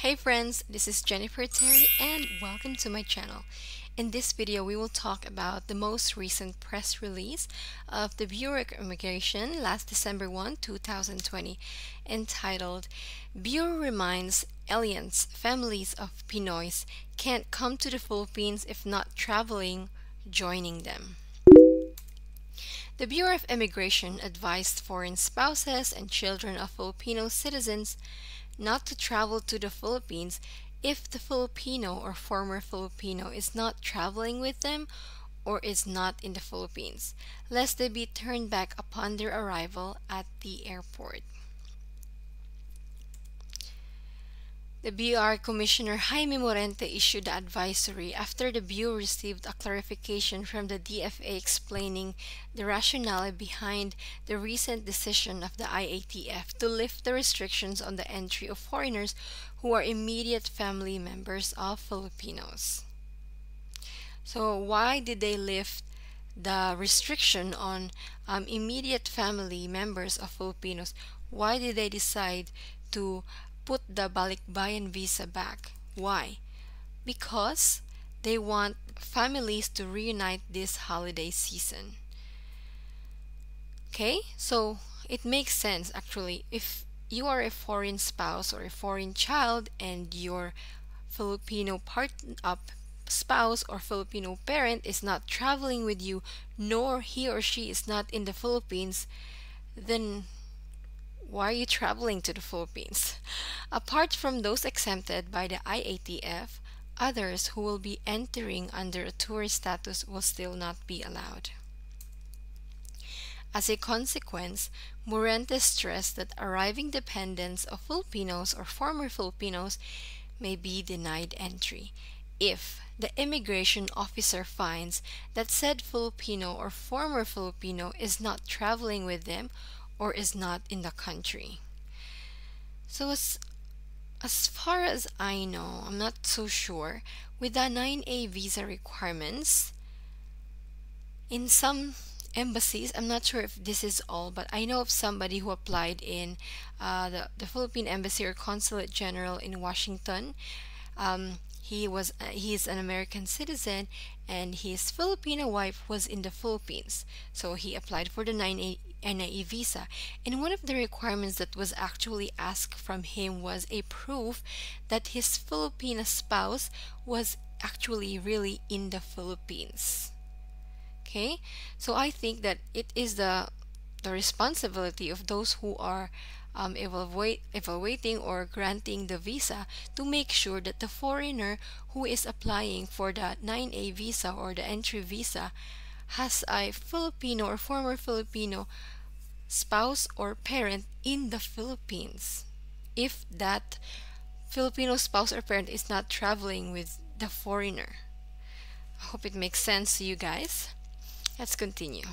Hey friends, this is Jennifer Terry and welcome to my channel. In this video, we will talk about the most recent press release of the Bureau of Immigration last December 2020, entitled Bureau Reminds Aliens Families of Pinoys Can't Come to the Philippines If Not Traveling, Joining Them. The Bureau of Immigration advised foreign spouses and children of Filipino citizens not to travel to the Philippines if the Filipino or former Filipino is not traveling with them or is not in the Philippines, lest they be turned back upon their arrival at the airport. The BR Commissioner Jaime Morente issued the advisory after the Bureau received a clarification from the DFA explaining the rationale behind the recent decision of the IATF to lift the restrictions on the entry of foreigners who are immediate family members of Filipinos. So why did they lift the restriction on immediate family members of Filipinos? Why did they decide to put the Balikbayan visa back? Why? Because they want families to reunite this holiday season. Okay, so it makes sense actually. If you are a foreign spouse or a foreign child and your Filipino spouse or Filipino parent is not traveling with you, nor he or she is not in the Philippines, then why are you traveling to the Philippines? Apart from those exempted by the IATF, others who will be entering under a tourist status will still not be allowed. As a consequence, Morente stressed that arriving dependents of Filipinos or former Filipinos may be denied entry if the immigration officer finds that said Filipino or former Filipino is not traveling with them or is not in the country. So as far as I know, I'm not so sure, with the 9A visa requirements, in some embassies, I'm not sure if this is all, but I know of somebody who applied in the Philippine Embassy or Consulate General in Washington. He's an American citizen and his Filipino wife was in the Philippines. So he applied for the 9A NAIA visa, and one of the requirements that was actually asked from him was a proof that his Filipino spouse was actually really in the Philippines. Okay, so I think that it is the responsibility of those who are evaluating or granting the visa to make sure that the foreigner who is applying for the 9A visa or the entry visa has a Filipino or former Filipino spouse or parent in the Philippines. If that Filipino spouse or parent is not traveling with the foreigner. I hope it makes sense to you guys. Let's continue.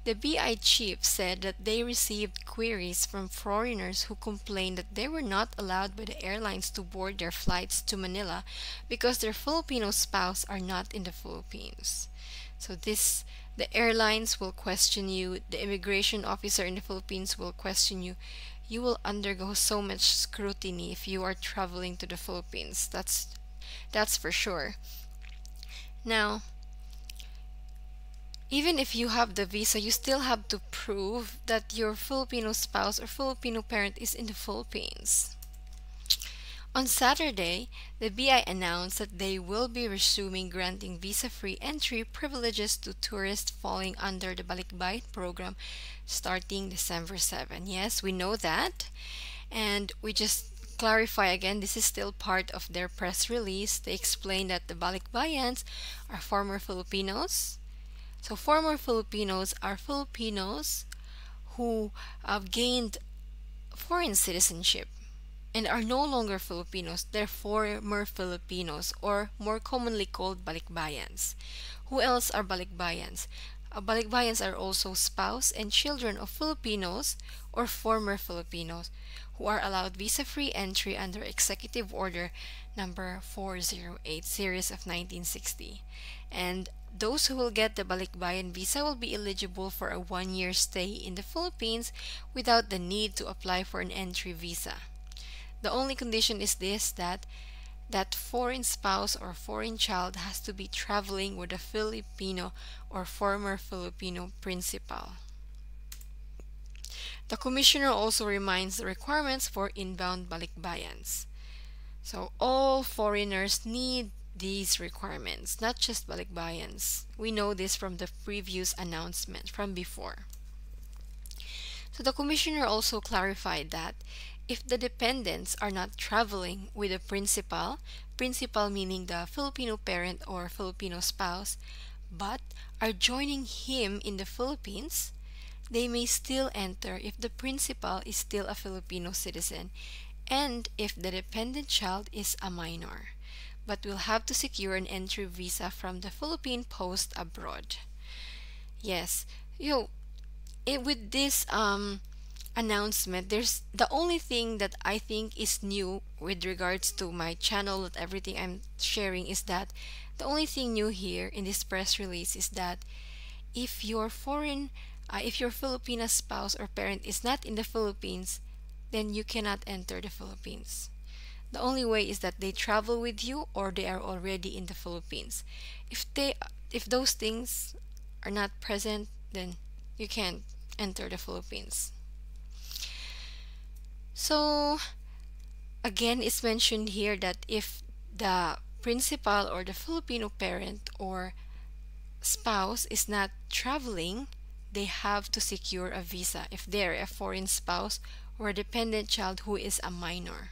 The BI chief said that they received queries from foreigners who complained that they were not allowed by the airlines to board their flights to Manila because their Filipino spouse are not in the Philippines. So the airlines will question you, the immigration officer in the Philippines will question you. You will undergo so much scrutiny if you are traveling to the Philippines. That's for sure. Now, even if you have the visa, you still have to prove that your Filipino spouse or Filipino parent is in the Philippines. On Saturday, the BI announced that they will be resuming granting visa-free entry privileges to tourists falling under the Balikbayan program starting December 7. Yes, we know that. And we just clarify again, this is still part of their press release. They explain that the Balikbayans are former Filipinos. So former Filipinos are Filipinos who have gained foreign citizenship and are no longer Filipinos. They're former Filipinos, or more commonly called Balikbayans. Who else are Balikbayans? Balikbayans are also spouse and children of Filipinos or former Filipinos who are allowed visa-free entry under Executive Order number 408 series of 1960. And those who will get the Balikbayan visa will be eligible for a 1-year stay in the Philippines without the need to apply for an entry visa. The only condition is this, that that foreign spouse or foreign child has to be traveling with a Filipino or former Filipino principal. The commissioner also reminds the requirements for inbound balikbayans. So all foreigners need these requirements, not just balikbayans. We know this from the previous announcement from before. So the commissioner also clarified that if the dependents are not traveling with a principal meaning the Filipino parent or Filipino spouse, but are joining him in the Philippines, they may still enter if the principal is still a Filipino citizen and if the dependent child is a minor, but will have to secure an entry visa from the Philippine Post abroad. Yes, with this announcement, there's the only thing that I think is new with regards to my channel, that everything I'm sharing is that the only thing new here in this press release is that if if your Filipino spouse or parent is not in the Philippines, then you cannot enter the Philippines. The only way is that they travel with you or they are already in the Philippines. If those things are not present, then you can't enter the Philippines. So again, it's mentioned here that if the principal or the Filipino parent or spouse is not traveling, they have to secure a visa if they're a foreign spouse or a dependent child who is a minor.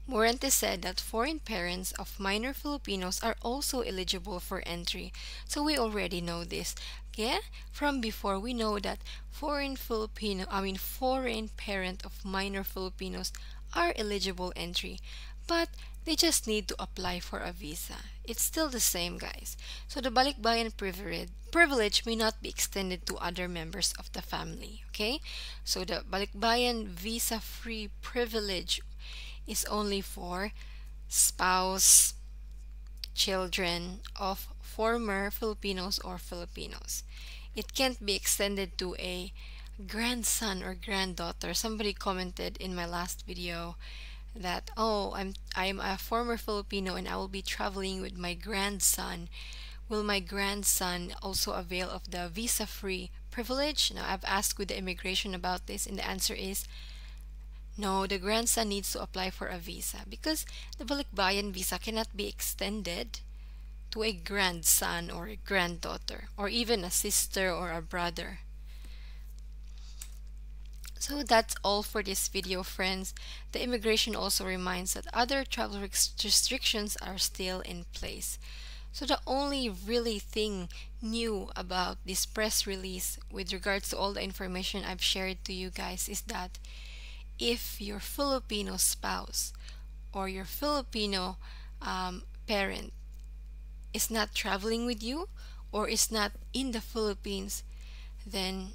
Morente said that foreign parents of minor Filipinos are also eligible for entry. So we already know this. Yeah? From before, we know that foreign parent of minor Filipinos are eligible entry. But they just need to apply for a visa. It's still the same, guys. So the balikbayan privilege may not be extended to other members of the family. Okay? So the balikbayan visa-free privilege is only for spouse, children of former Filipinos or Filipinos. It can't be extended to a grandson or granddaughter. Somebody commented in my last video that, oh, I'm a former Filipino and I will be traveling with my grandson. Will my grandson also avail of the visa-free privilege? Now, I've asked with the immigration about this, and the answer is no, the grandson needs to apply for a visa because the balikbayan visa cannot be extended to a grandson or a granddaughter or even a sister or a brother. So that's all for this video, friends. The immigration also reminds that other travel restrictions are still in place. So the only really thing new about this press release with regards to all the information I've shared to you guys is that if your Filipino spouse or your Filipino parent is not traveling with you or is not in the Philippines, then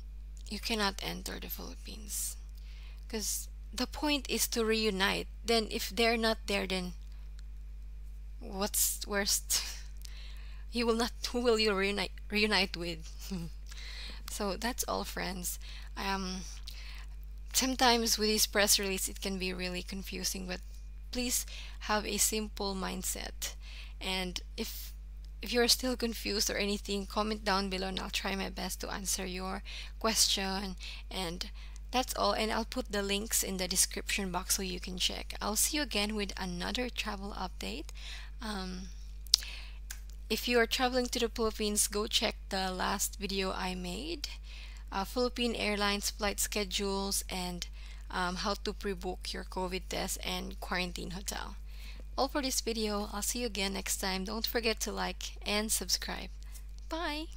you cannot enter the Philippines. Because the point is to reunite. Then if they're not there, then what's worst? Who will you reunite with? So that's all, friends. Sometimes with this press release it can be really confusing, but please have a simple mindset. And if you're still confused or anything, comment down below and I'll try my best to answer your question. And that's all, and I'll put the links in the description box so you can check. I'll see you again with another travel update. If you are traveling to the Philippines, go check the last video I made. Philippine Airlines flight schedules and how to pre-book your COVID test and quarantine hotel. All for this video. I'll see you again next time. Don't forget to like and subscribe. Bye!